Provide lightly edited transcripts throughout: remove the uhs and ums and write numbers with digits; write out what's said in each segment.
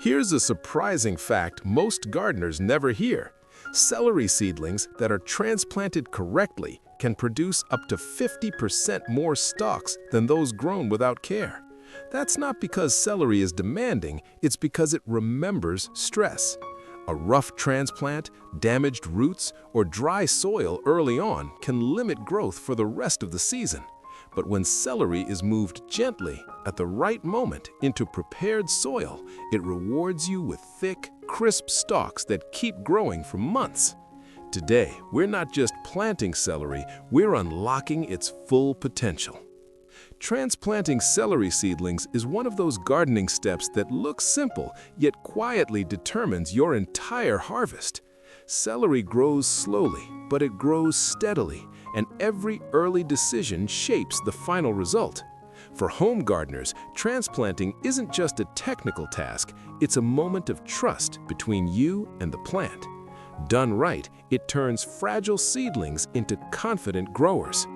Here's a surprising fact most gardeners never hear. Celery seedlings that are transplanted correctly can produce up to 50% more stalks than those grown without care. That's not because celery is demanding, it's because it remembers stress. A rough transplant, damaged roots, or dry soil early on can limit growth for the rest of the season. But when celery is moved gently, at the right moment, into prepared soil, it rewards you with thick, crisp stalks that keep growing for months. Today, we're not just planting celery, we're unlocking its full potential. Transplanting celery seedlings is one of those gardening steps that looks simple, yet quietly determines your entire harvest. Celery grows slowly, but it grows steadily, and every early decision shapes the final result. For home gardeners, transplanting isn't just a technical task, it's a moment of trust between you and the plant. Done right, it turns fragile seedlings into confident growers.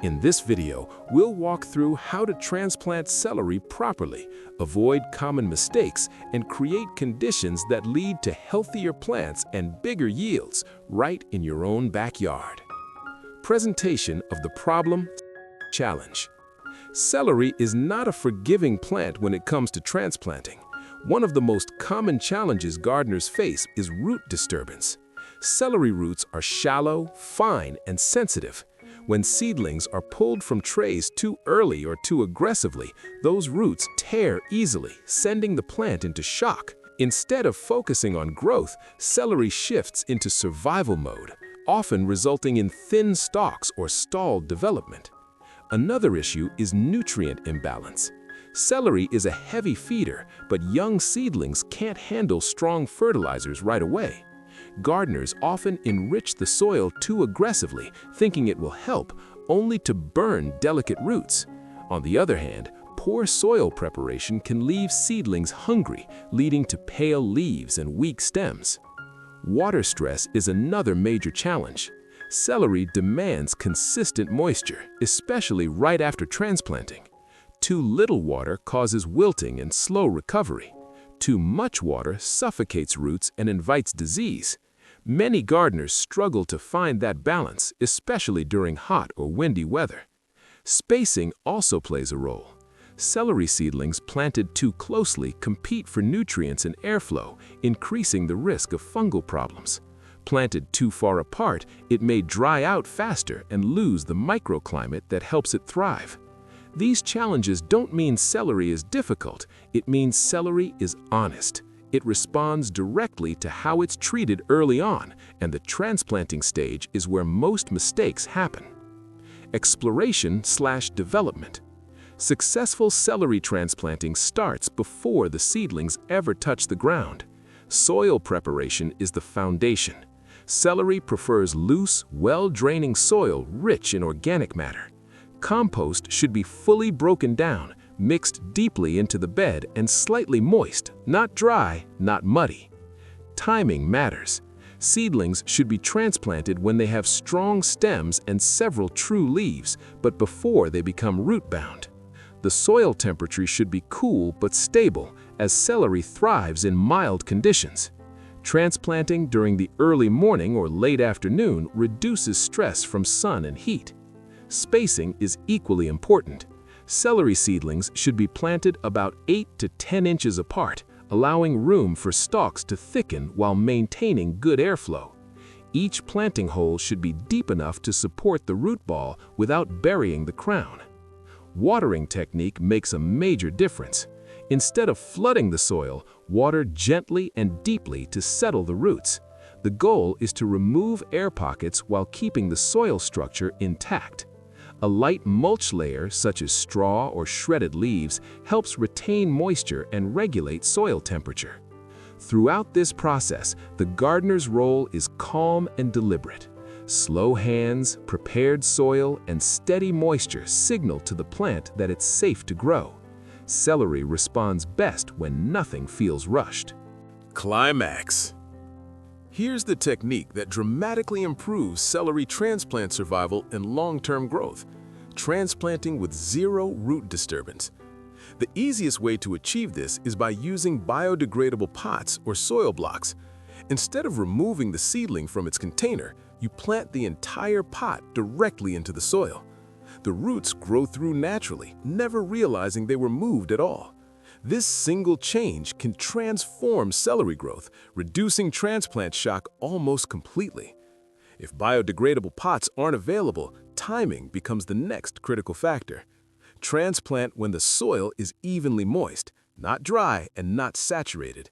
In this video, we'll walk through how to transplant celery properly, avoid common mistakes, and create conditions that lead to healthier plants and bigger yields right in your own backyard. Presentation of the problem challenge. Celery is not a forgiving plant when it comes to transplanting. One of the most common challenges gardeners face is root disturbance. Celery roots are shallow, fine, and sensitive. When seedlings are pulled from trays too early or too aggressively, those roots tear easily, sending the plant into shock. Instead of focusing on growth, celery shifts into survival mode, often resulting in thin stalks or stalled development. Another issue is nutrient imbalance. Celery is a heavy feeder, but young seedlings can't handle strong fertilizers right away. Gardeners often enrich the soil too aggressively, thinking it will help, only to burn delicate roots. On the other hand, poor soil preparation can leave seedlings hungry, leading to pale leaves and weak stems. Water stress is another major challenge. Celery demands consistent moisture, especially right after transplanting. Too little water causes wilting and slow recovery. Too much water suffocates roots and invites disease. Many gardeners struggle to find that balance, especially during hot or windy weather. Spacing also plays a role. Celery seedlings planted too closely compete for nutrients and airflow, increasing the risk of fungal problems. Planted too far apart, it may dry out faster and lose the microclimate that helps it thrive. These challenges don't mean celery is difficult, it means celery is honest. It responds directly to how it's treated early on, and the transplanting stage is where most mistakes happen. Exploration/development. Successful celery transplanting starts before the seedlings ever touch the ground. Soil preparation is the foundation. Celery prefers loose, well-draining soil rich in organic matter. Compost should be fully broken down, mixed deeply into the bed and slightly moist, not dry, not muddy. Timing matters. Seedlings should be transplanted when they have strong stems and several true leaves, but before they become root-bound. The soil temperature should be cool but stable, as celery thrives in mild conditions. Transplanting during the early morning or late afternoon reduces stress from sun and heat. Spacing is equally important. Celery seedlings should be planted about 8 to 10 inches apart, allowing room for stalks to thicken while maintaining good airflow. Each planting hole should be deep enough to support the root ball without burying the crown. Watering technique makes a major difference. Instead of flooding the soil, water gently and deeply to settle the roots. The goal is to remove air pockets while keeping the soil structure intact. A light mulch layer, such as straw or shredded leaves, helps retain moisture and regulate soil temperature. Throughout this process, the gardener's role is calm and deliberate. Slow hands, prepared soil, and steady moisture signal to the plant that it's safe to grow. Celery responds best when nothing feels rushed. Climax. Here's the technique that dramatically improves celery transplant survival and long-term growth: transplanting with zero root disturbance. The easiest way to achieve this is by using biodegradable pots or soil blocks. Instead of removing the seedling from its container, you plant the entire pot directly into the soil. The roots grow through naturally, never realizing they were moved at all. This single change can transform celery growth, reducing transplant shock almost completely. If biodegradable pots aren't available, timing becomes the next critical factor. Transplant when the soil is evenly moist, not dry and not saturated.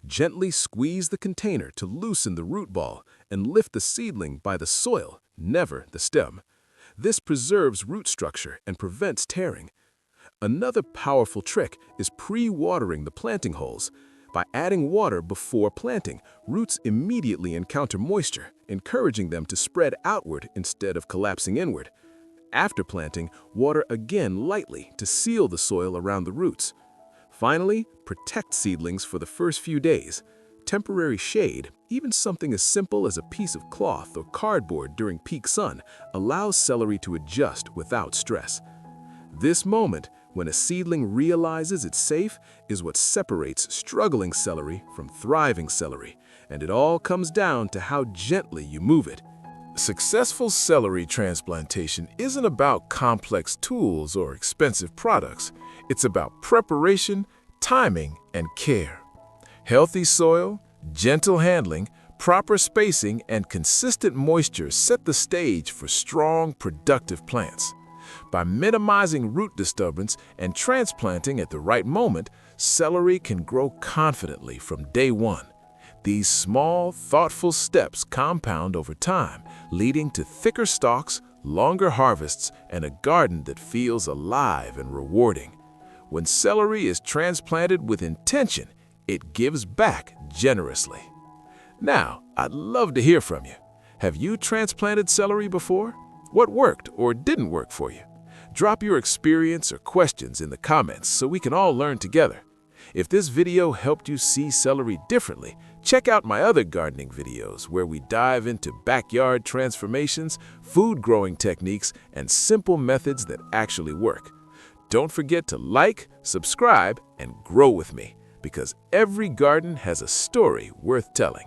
Gently squeeze the container to loosen the root ball and lift the seedling by the soil, never the stem. This preserves root structure and prevents tearing. Another powerful trick is pre-watering the planting holes. By adding water before planting, roots immediately encounter moisture, encouraging them to spread outward instead of collapsing inward. After planting, water again lightly to seal the soil around the roots. Finally, protect seedlings for the first few days. Temporary shade, even something as simple as a piece of cloth or cardboard during peak sun, allows celery to adjust without stress. This moment, when a seedling realizes it's safe, is what separates struggling celery from thriving celery, and it all comes down to how gently you move it. Successful celery transplantation isn't about complex tools or expensive products. It's about preparation, timing, and care. Healthy soil, gentle handling, proper spacing, and consistent moisture set the stage for strong, productive plants. By minimizing root disturbance and transplanting at the right moment, celery can grow confidently from day one. These small, thoughtful steps compound over time, leading to thicker stalks, longer harvests, and a garden that feels alive and rewarding. When celery is transplanted with intention, it gives back generously. Now, I'd love to hear from you. Have you transplanted celery before? What worked or didn't work for you? Drop your experience or questions in the comments so we can all learn together. If this video helped you see celery differently, check out my other gardening videos where we dive into backyard transformations, food growing techniques, and simple methods that actually work. Don't forget to like, subscribe, and grow with me, because every garden has a story worth telling.